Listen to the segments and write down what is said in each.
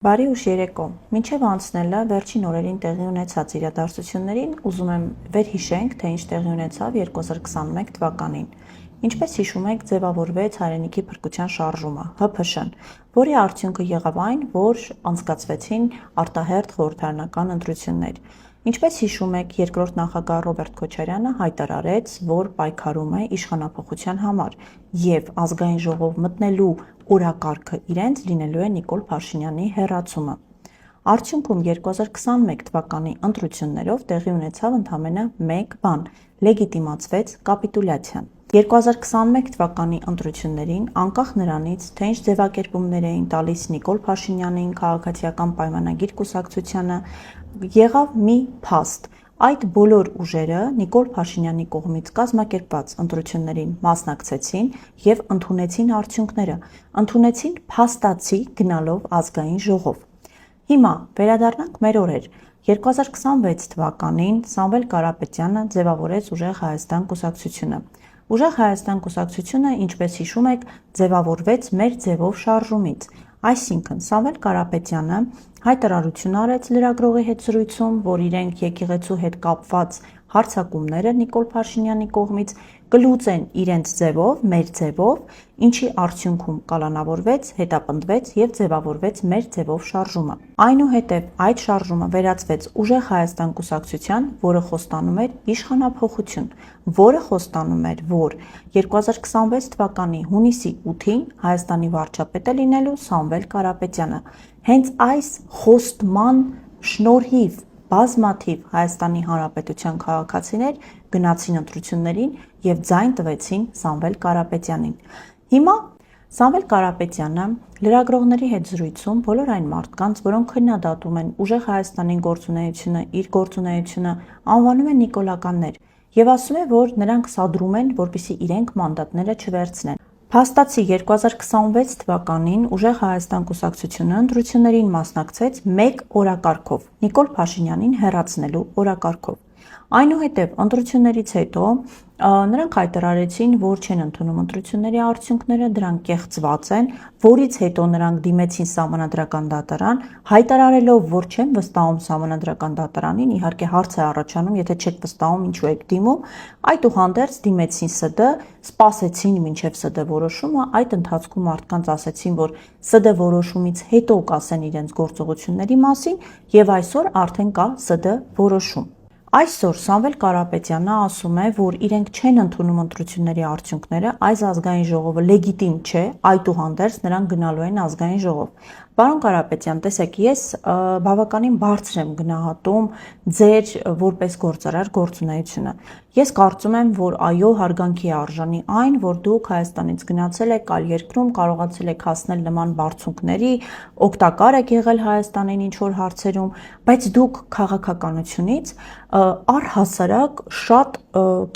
Բարի ուշ երեկո, մինչև անցնելը վերջին օրերին տեղի ունեցած իրադարձություններին ուզում եմ վերհիշենք, թե ինչ տեղի ունեցավ 2021 թվականին։ Ինչպես հիշում եք, ձևավորվեց հայրենիքի փրկության շարժումը, ՀՓՇ-ն, որի արդյունքը եղավ այն, որ անցկացվեցին արտահերթ խորհրդարանական ընտրություններ։ Ինչպես հիշում եք, երկրորդ նախագահ Ռոբերտ Քոչարյանը հայտարարեց, որ պայքարում է իշխանափոխության համար եւ ազգային ժողով մտնելու օրակարգը իրենց լինելու է Նիկոլ Փաշինյանի հեռացումը։ Արդյունքում 2021 թվականի ընտրություններով տեղի ունեցավ ընդամենը մեկ բան՝ լեգիտիմացվեց կապիտուլյացիան։ 2021 թվականի ընտրություններին, անկախ նրանից, թե ինչ ձևակերպումներ էին տալիս Նիկոլ Փաշինյանին քաղաքացիական պայմանագիր կուսակցությանը, եղավ մի փաստ։ Այդ բոլոր ուժերը Նիկոլ Փաշինյանի կողմից կազմակերպված ընտրություններին մասնակցեցին եւ ընդունեցին արդյունքները, ընդունեցին փաստացի գնալով ազգային ժողով։ Հիմա վերադառնանք մեր օրեր։ 2026 թվականին Սամվել Կարապետյանը ձևավորեց Ուժեղ Հայաստան կուսակցությունը։ Ուժեղ Հայաստան կուսակցությունը, ինչպես հիշում եք, ձևավորվեց մեր ձևով շարժումից։ Այսինքն Սամվել Կարապետյանը հայտարարություն արեց լրագրողի հետ զրույցում, որ իրենք եկեղեցու հետ կապված հարձակումները Նիկոլ Փաշինյանի կողմից կլուծեն իրենց ձևով, մեր ձևով, ինչի արդյունքում կալանավորվեց, հետապնդվեց եւ ձևավորվեց մեր ձևով շարժումը։ Այնուհետև այդ շարժումը վերածվեց Ուժեղ Հայաստան կուսակցության, որը խոստանում էր իշխանափոխություն, որը խոստանում էր, որ 2026 թվականի հունիսի 8-ին Հայաստանի վարչապետը լինելու Սամվել Կարապետյանը։ Հենց այս խոստման շնորհիվ բազմաթիվ Հայաստանի Հանրապետության քաղաքացիներ գնացին ընտրություններին եւ ձայն տվեցին Սամվել Կարապետյանին։ Հիմա Սամվել Կարապետյանը լրագրողների հետ զրույցում բոլոր այն մարդկանց, որոնք քննադատում են Ուժեղ Հայաստանի գործունեությունը, իր գործունեությունը, անվանում են նիկոլականներ եւ ասում է, որ նրանք սադրում են, որպեսզի իրենք մանդատները չվերցնեն։ Փաստացի 2026 թվականին Ուժեղ Հայաստան կուսակցությունը ընտրություններին մասնակցեց մեկ օրակարգով՝ Նիկոլ Փաշինյանին հեռացնելու օրակարգով։ Այնուհետև ընտրություններից հետո նրանք հայտարարեցին, որ չեն ընդունում ընտրությունների արդյունքները, դրանք կեղծված են, որից հետո նրանք դիմեցին Սահմանադրական դատարան, հայտարարելով, որ չեն վստահում Սահմանադրական դատարանին, իհարկե հարց է առաջանում, եթե չեք վստահում, ինչու եք դիմում, այդուհանդերձ դիմեցին ՍԴ, սպասեցին մինչև ՍԴ որոշումը, այդ ընթացքում մարդկանց ասեցին, որ ՍԴ որոշումից հետո կասեն իրենց գործողությունների մասին, եւ այսօր արդեն կա ՍԴ որոշում։ Այսօր Սամվել Կարապետյանը ասում է, որ իրենք չեն ընդունում ընտրությունների արդյունքները, այս ազգային ժողովը լեգիտիմ չէ, այդուհանդերձ նրանք գնալու են ազգային ժողով։ Պարոն Կարապետյան, տեսեք, ես բավականին բարձր եմ գնահատում ձեր որպես գործարար գործունեությունը։ Ես կարծում եմ, որ այո, հարգանքի է արժանի այն, որ դուք Հայաստանից գնացել եք այլ երկրում, կարողացել եք հասնել նման բարձունքների, օգտակար եք եղել Հայաստանին ինչ-որ հարցերում, բայց դուք քաղաքականությունից առհասարակ շատ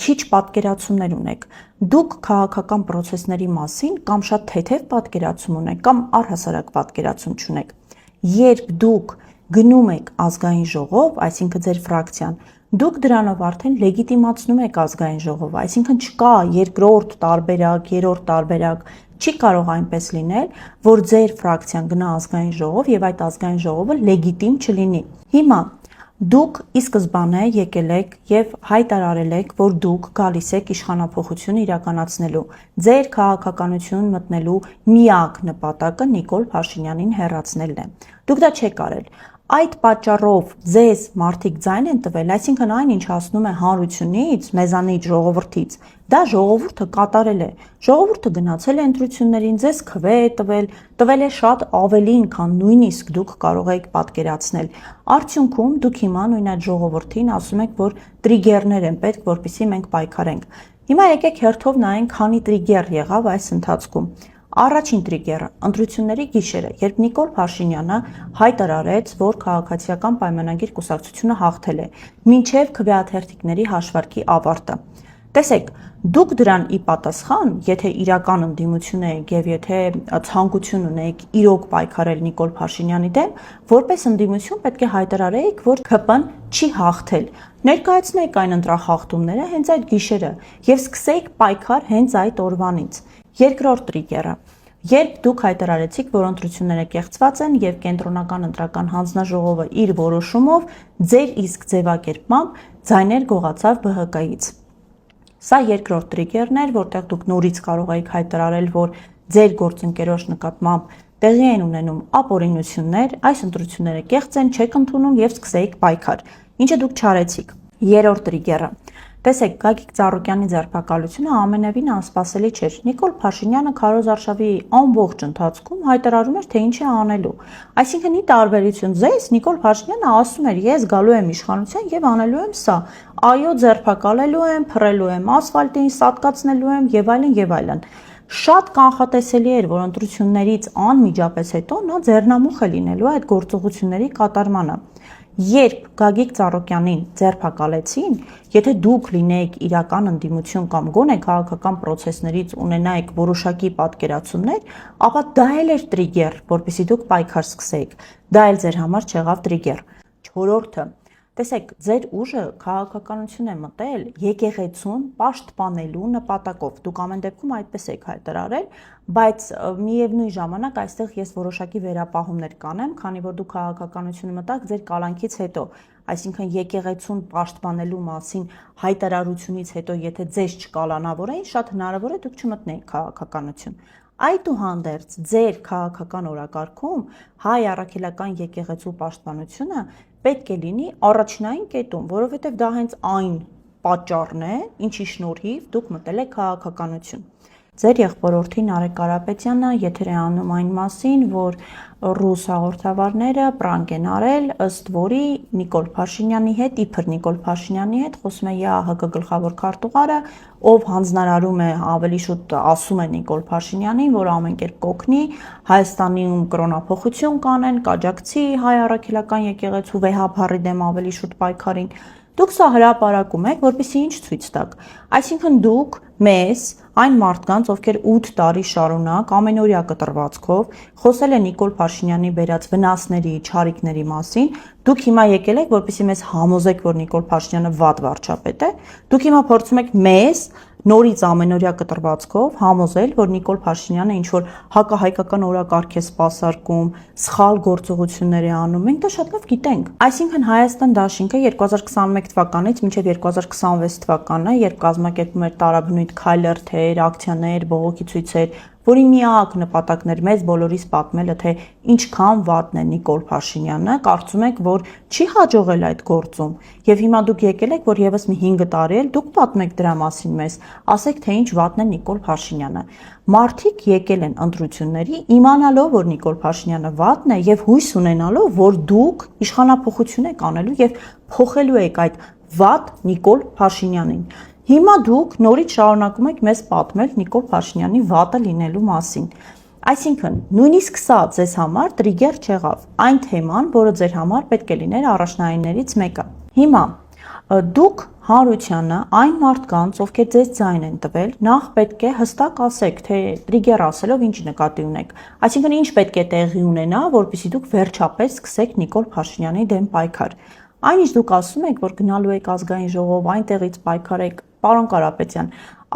քիչ պատկերացումներ ունեք։ Դուք քաղաքական պրոցեսների մասին կամ շատ թեթև պատկերացում ունեք, կամ առհասարակ պատկերացում չունեք։ Երբ դուք գնում եք ազգային ժողով, այսինքն ձեր ֆրակցիան, դուք դրանով արդեն լեգիտիմացնում եք ազգային ժողովը, այսինքն չկա երկրորդ տարբերակ, երրորդ տարբերակ, չի կարող այնպես լինել, որ ձեր ֆրակցիան գնա ազգային ժողով եւ այդ ազգային ժողովը լեգիտիմ չլինի։ Հիմա դուք ի սկզբանե եկել եք եւ հայտարարել եք, որ դուք գալիս եք իշխանափոխություն իրականացնելու։ Ձեր քաղաքականություն մտնելու միակ նպատակը Նիկոլ Փաշինյանին հեռացնելն է։ Դուք դա չեք արել։ Այդ պատճառով ձեզ մարդիկ ձայն են տվել, այսինքն այն, ինչ հասնում է հանրությունից, մեզանից, ժողովրդից, դա ժողովուրդը կատարել է։ Ժողովուրդը գնացել է ընտրություններին, ձեզ քվե է տվել է շատ ավելին, քան նույնիսկ դուք կարող եք պատկերացնել։ Արդյունքում դուք հիմա նույն այդ ժողովրդին ասում եք, որ տրիգերներ են պետք, որպեսզի մենք պայքարենք։ Հիմա եկեք հերթով նայենք, քանի տրիգեր եղավ այս ընթացքում։ Առաջին տրիգերը ընտրությունների գիշերը, երբ Նիկոլ Փաշինյանը հայտարարեց, որ քաղաքացիական պայմանագիր կուսակցությունը հաղթել է, մինչև քվեաթերթիկների հաշվարկի ավարտը։ Տեսեք, դուք դրան ի պատասխան, եթե իրական ընդդիմություն եք եւ եթե ցանկություն ունեք իրոք պայքարել Նիկոլ Փաշինյանի դեմ, որպես ընդդիմություն պետք է հայտարարեիք, որ ՀՊ-ն չի հաղթել։ Ներկայացնեք այն ընտրախախտումները հենց այդ գիշերը եւ սկսեիք պայքար հենց այդ օրվանից։ Երկրորդ տրիգերը։ Երբ դուք հայտարարեցիք, որ ընտրությունները կեղծված են եւ կենտրոնական ընտրական հանձնաժողովը իր որոշումով ձեր իսկ ձևակերպմամբ ձայներ գողացավ ԲՀԿ-ից։ Սա երկրորդ տրիգերն էր, որտեղ դուք նորից կարող եք հայտարարել, որ ձեր գործընկերոջ նկատմամբ տեղի են ունենում ապօրինություններ, այս ընտրությունները կեղծ են, չեք ընդունում եւ սկսեիք պայքար, ինչը դուք չարեցիք։ Երրորդ տրիգերը։ Տեսեք, Գագիկ Ծառուկյանի ձերբակալությունը ամենևին անսպասելի չէր։ Նիկոլ Փաշինյանը Քարոզ Արշավի ամբողջ ընթացքում հայտարարում էր, թե ինչ է անելու։ Այսինքն, ի տարբերություն ձեզ, Նիկոլ Փաշինյանը ասում էր, ես գալու եմ իշխանության եւ անելու եմ սա։ Այո, ձերբակալելու եմ, փռելու եմ ասֆալտին, սատկացնելու եմ եւ այլն եւ այլն։ Շատ կանխատեսելի էր, որ ընտրություններից անմիջապես հետո նա ձեռնամուխ է լինելու այդ գործողությունների կատարմանը։ Երբ Գագիկ Ծառուկյանին ձերբակալեցին, եթե դուք լինեիք իրական ընդդիմություն կամ գոնե քաղաքական process-ներից ունենայիք որոշակի պատկերացումներ, ապա դա էլ էր տրիգեր, որպեսզի դուք պայքար սկսեիք։ Դա էլ ձեր համար չեղավ տրիգեր։ Չորրորդը, տեսեք, ձեր ուժը քաղաքականություն է մտել եկեղեցուն պաշտպանելու նպատակով։ Դուք ամեն դեպքում այդպես եք հայտարարել, բայց միևնույն ժամանակ այստեղ ես որոշակի վերապահումներ կանեմ, քանի որ դուք քաղաքականությունը մտաք ձեր կալանքից հետո, այսինքն եկեղեցուն պաշտպանելու մասին հայտարարությունից հետո, եթե ձեզ չկալանավորեին, շատ հնարավոր է դուք չմտնեիք քաղաքականություն։ Այդուհանդերձ ձեր քաղաքական օրակարգում հայ առաքելական եկեղեցու պաշտպանությունը պետք է լինի առաջնային կետում, որովհետև դա հենց այն պատճառն է, ինչի շնորհիվ դուք մտել եք քաղաքականություն։ Ձեր եղբորորդի Նարեկ Կարապետյանը եթեր է անում այն մասին, որ ռուս հաղորդավարները պրանկ են արել, ըստ որի Նիկոլ Փաշինյանի հետ, իբր Նիկոլ Փաշինյանի հետ խոսում է ԵԱՀԿ գլխավոր քարտուղարը, ով հանձնարարում է ավելի շուտ ասում է Նիկոլ Փաշինյանին, որ ամեն կերպ կօգնի Հայաստանում կրոնափոխություն կանեն, կաջակցի հայ առաքելական եկեղեցու վեհափառի դեմ ավելի շուտ պայքարին։ Դուք սա հրապարակում եք, որպեսզի ինչ ցույց տաք։ Այսինքն դուք մեզ, այն մարդկանց, ովքեր 8 տարի շարունակ ամենօրյա կտրվածքով խոսել են Նիկոլ Փաշինյանի բերած վնասների, չարիքների մասին, դուք հիմա եկել եք, որպեսզի մեզ համոզեք, որ Նիկոլ Փաշինյանը վատ վարչապետ է։ Դուք հիմա փորձում եք մեզ նորից ամենօրյա կտրվածքով համոզել, որ Նիկոլ Փաշինյանը ինչ որ հակահայկական օրակարգ է սպասարկում, սխալ գործողություններ է անում, մենք դա շատ լավ գիտենք։ Այսինքն Հայաստան դաշինքը 2021 թվականից մինչև 2026 թվականը, երբ կազմակերպում էր տարաբնույթ քայլերթեր, ակցիաներ, բողոքի ցույցեր, որի միակ նպատակն էր մեզ բոլորիս պատմելը, թե ինչքան վատն է Նիկոլ Փաշինյանը, կարծում եք, որ չի հաջողել այդ գործում։ Եվ հիմա դուք եկել եք, որ եւս մի 5 տարի էլ դուք պատմեք դրա մասին մեզ, ասեք, թե ինչ վատն է Նիկոլ Փաշինյանը։ Մարդիկ եկել են ընտրությունների իմանալով, որ Նիկոլ Փաշինյանը վատն է եւ հույս ունենալով, որ դուք իշխանափոխություն եք անելու եւ փոխելու եք այդ վատ Նիկոլ Փաշինյանին։ Հիմա դուք նորից շարունակում եք մեզ պատմել Նիկոլ Փաշինյանի վատը լինելու մասին։ Այսինքն, նույնիսկ սա ձեզ համար տրիգեր չեղավ, այն թեման, որը ձեր համար պետք է լիներ առաջնայիններից մեկը։ Հիմա դուք հանրությանը այն մարդկանց, ովքեր ձեզ ձայն են տվել, նախ պետք է հստակ ասեք, թե տրիգեր ասելով ինչ նկատի ունեք։ Այսինքն, ինչ պետք է տեղի ունենա, որպեսզի դուք վերջապես սկսեք Նիկոլ Փաշինյանի դեմ պայքար։ Այնինչ դուք ասում եք, որ գնալու եք ազգային ժողով, այնտեղից պայքարեք, պարոն Կարապետյան,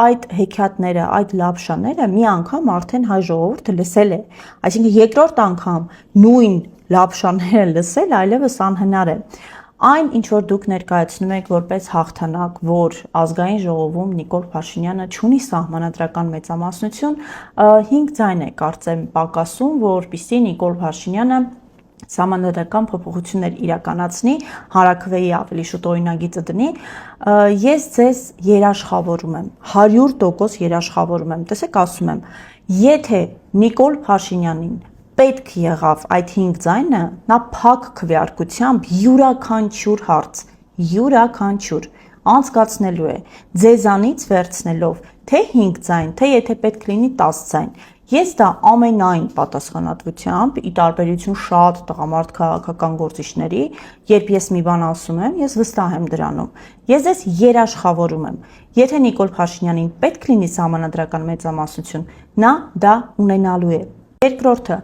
այդ հեքիաթները, այդ լապշաները մի անգամ արդեն հայ ժողովուրդը լսել է։ Այսինքն երկրորդ անգամ նույն լապշաները լսել այլևս անհնար է։ Այն, ինչ որ դուք ներկայացնում եք որպես հաղթանակ, որ ազգային ժողովում Նիկոլ Փաշինյանը չունի սահմանադրական մեծամասնություն, 5 ձայն է կարծեմ պակասում, որպեսզի Նիկոլ Փաշինյանը սահմանադրական փոփոխություններ իրականացնի, հանրաքվեի ավելի շուտ օրինագիծը դնի, ես ձեզ երաշխավորում եմ, 100% երաշխավորում եմ, տեսեք ասում եմ, եթե Նիկոլ Փաշինյանին պետք եղավ այդ 5 ձայնը, նա փակ քվեարկությամբ յուրաքանչյուր հարց, յուրաքանչյուր անցկացնելու է, ձեզանից վերցնելով թե 5 ձայն, թե եթե պետք լինի 10 ձայն։ Ես դա ամենայն պատասխանատվությամբ, ի տարբերություն շատ տղամարդ քաղաքական գործիչների, երբ ես մի բան ասում եմ, ես վստահ եմ դրանում։ Ես ձեզ երաշխավորում եմ։ Եթե Նիկոլ Փաշինյանին պետք լինի սահմանադրական մեծամասնություն, նա դա ունենալու է։ Երկրորդը,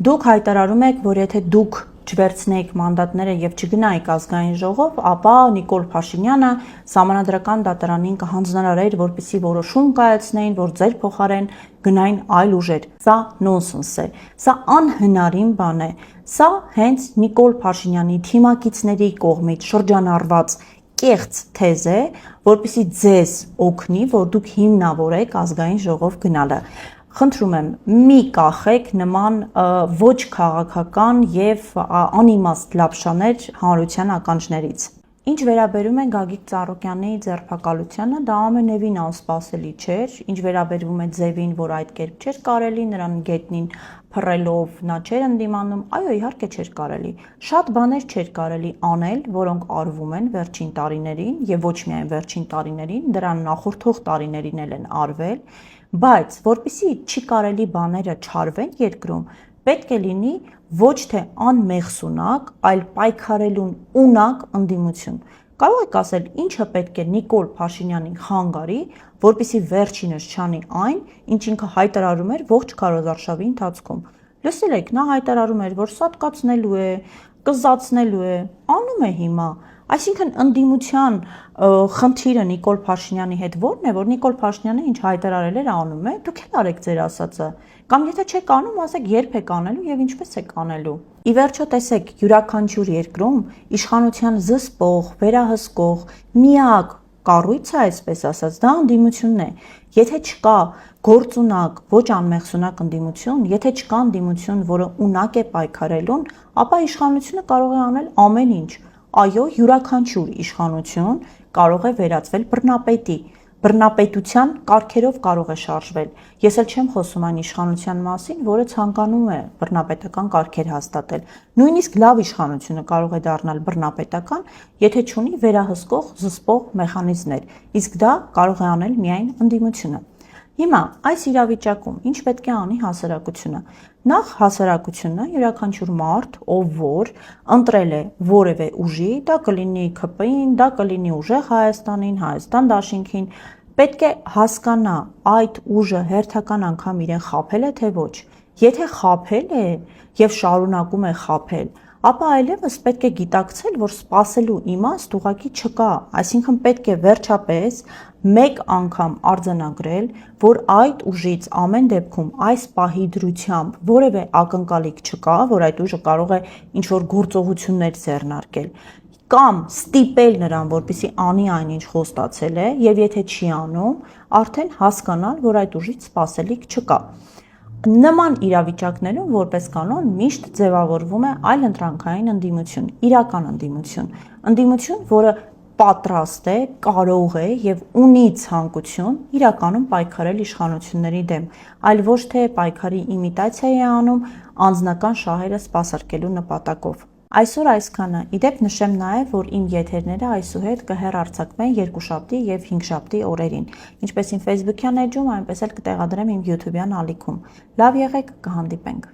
դուք հայտարարում եք, որ եթե դուք չվերցնեիք մանդատները եւ չգնայիք ազգային ժողով, ապա Նիկոլ Փաշինյանը Սահմանադրական դատարանին կհանձնարարեր, որպեսզի որոշում կայացնեին, որ ձեր փոխարեն գնային այլ ուժեր։ Սա նոնսենս է։ Սա անհնարին բան է։ Սա հենց Նիկոլ Փաշինյանի թիմակիցների կողմից շրջանառված կեղծ թեզ է, որպեսզի ձեզ օգնի, որ դուք հիմնավորեք ազգային ժողով գնալը։ Խնդրում եմ, մի կախեք նման ոչ քաղաքական եւ անիմաստ լապշաներ հանրության ականջներից։ Ինչ վերաբերում է Գագիկ Ծառուկյանի ձերբակալությանը, դա ամենևին անսպասելի չէր, ինչ վերաբերվում է ձևին, որ այդ կերպ չէր կարելի, նրան գետնին փռելով նա չէր ընդդիմանում, այո, իհարկե չէր կարելի։ Շատ բաներ չէր կարելի անել, որոնք արվում են վերջին տարիներին եւ ոչ միայն վերջին տարիներին, դրան նախորդող տարիներին էլ են արվել, բայց որpիսի չի կարելի բաները չարվեն երկրում, պետք է լինի ոչ թե անմեղսունակ, այլ պայքարելուն ունակ ընդդիմություն։ Կարող եք ասել, ինչը պետք է Նիկոլ Փաշինյանին խանգարի, որպեսզի վերջինս չանի այն, ինչ ինքը հայտարարում էր ողջ քարոզարշավի ընթացքում։ Լսել եք, նա հայտարարում էր, որ սատկացնելու է, կզացնելու է, անում է հիմա։ Այսինքն ընդդիմության խնդիրը Նիկոլ Փաշինյանի հետ ո՞րն է, որ Նիկոլ Փաշինյանը ինչ հայտարարել էր անում է, դուք էլ արեք ձեր ասածը։ Կամ եթե չեք անում, ասեք երբ եք անելու եւ ինչպես եք անելու։ Ի վերջո տեսեք, յուրաքանչյուր երկրում իշխանության զսպող, վերահսկող միակ կառույցը, այսպես ասած, դա ընդդիմությունն է։ Եթե չկա գործունակ, ոչ անմեղսունակ ընդդիմություն, եթե չկա ընդդիմություն, որը ունակ է պայքարելուն, ապա իշխանությունը կարող է անել ամեն ինչ։ Այո, յուրաքանչյուր իշխանություն կարող է վերածվել բռնապետի։ Բռնապետության կարգերով կարող է շարժվել։ Ես էլ չեմ խոսում այն իշխանության մասին, որը ցանկանում է բռնապետական կարգեր հաստատել։ Նույնիսկ լավ իշխանությունը կարող է դառնալ բռնապետական, եթե չունի վերահսկող, զսպող մեխանիզմներ, իսկ դա կարող է անել միայն ընդդիմությունը։ Հիմա այս իրավիճակում ինչ պետք է անի հասարակությունը։ Նախ հասարակությունը յուրաքանչյուր մարդ, ով որ ընտրել է որևէ ուժի, դա կլինի ՔՊ-ին, դա կլինի ուժեղ Հայաստանին, Հայաստան դաշինքին, պետք է հասկանա այդ ուժը հերթական անգամ իրեն խաբել է թե ոչ։ Եթե խաբել է եւ շարունակում է խաբել, ապա այլևս պետք է գիտակցել, որ սпасելու իմաստ ուղղակի չկա, այսինքն պետք է վերջապես մեկ անգամ արձանագրել, որ այդ ուժից ամեն դեպքում այս պահի դրությամբ որևէ ակնկալիք չկա, որ այդ ուժը կարող է ինչ-որ գործողություններ ձեռնարկել, կամ ստիպել նրան, որպեսզի անի այնինչ խոստացել է, եւ եթե չի անում, արդեն հասկանալ, որ այդ ուժից սпасելիք չկա։ Նման իրավիճակներում որպես կանոն միշտ ձևավորվում է այլընտրանքային ընդդիմություն, իրական ընդդիմություն, որը պատրաստ է, կարող է եւ ունի ցանկություն իրականում պայքարել իշխանությունների դեմ, այլ ոչ թե պայքարի իմիտացիա է անում անձնական շահերը սպասարկելու նպատակով։ Այսօր այսքանը։ Իդեպ նշեմ նաև, որ իմ եթերները այսուհետ կհեռարձակվեն երկուշաբթի եւ հինգշաբթի օրերին, ինչպես իմ Facebook-յան էջում, այնպես էլ կտեղադրեմ իմ YouTube-յան ալիքում։ Լավ եղեք, կհանդիպենք։